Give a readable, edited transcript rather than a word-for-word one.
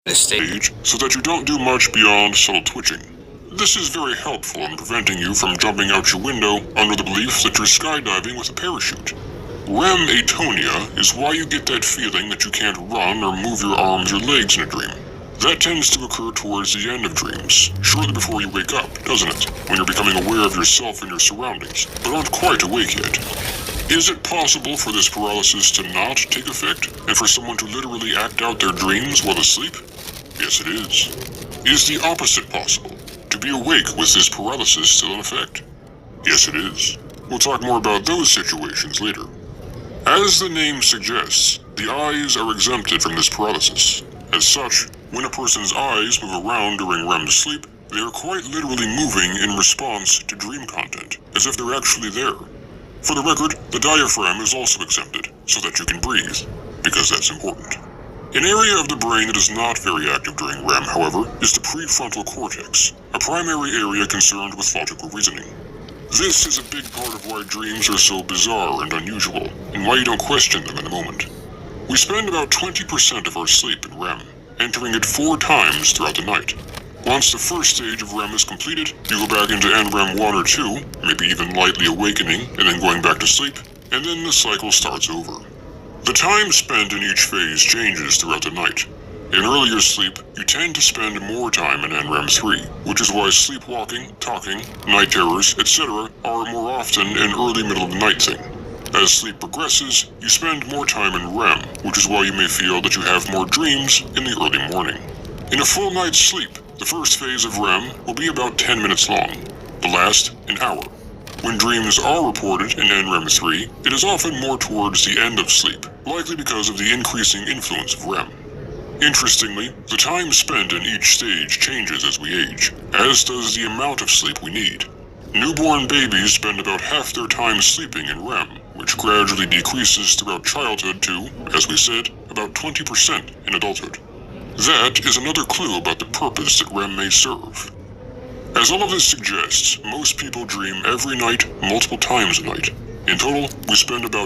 this stage so that you don't do much beyond subtle twitching. This is very helpful in preventing you from jumping out your window under the belief that you're skydiving with a parachute. REM atonia is why you get that feeling that you can't run or move your arms or legs in a dream. That tends to occur towards the end of dreams, shortly before you wake up, doesn't it? When you're becoming aware of yourself and your surroundings, but aren't quite awake yet. Is it possible for this paralysis to not take effect, and for someone to literally act out their dreams while asleep? Yes, it is. Is the opposite possible? To be awake with this paralysis still in effect? Yes, it is. We'll talk more about those situations later. As the name suggests, the eyes are exempted from this paralysis. As such, when a person's eyes move around during REM sleep, they are quite literally moving in response to dream content, as if they're actually there. For the record, the diaphragm is also exempted, so that you can breathe, because that's important. An area of the brain that is not very active during REM, however, is the prefrontal cortex, a primary area concerned with logical reasoning. This is a big part of why dreams are so bizarre and unusual, and why you don't question them in the moment. We spend about 20% of our sleep in REM, entering it 4 times throughout the night. Once the first stage of REM is completed, you go back into NREM 1 or 2, maybe even lightly awakening and then going back to sleep, and then the cycle starts over. The time spent in each phase changes throughout the night. In earlier sleep, you tend to spend more time in NREM 3, which is why sleepwalking, talking, night terrors, etc. are more often an early middle of the night thing. As sleep progresses, you spend more time in REM, which is why you may feel that you have more dreams in the early morning. In a full night's sleep, the first phase of REM will be about 10 minutes long, the last an hour. When dreams are reported in NREM 3, it is often more towards the end of sleep, likely because of the increasing influence of REM. Interestingly, the time spent in each stage changes as we age, as does the amount of sleep we need. Newborn babies spend about half their time sleeping in REM, which gradually decreases throughout childhood to, as we said, about 20% in adulthood. That is another clue about the purpose that REM may serve. As all of this suggests, most people dream every night, multiple times a night. In total, we spend about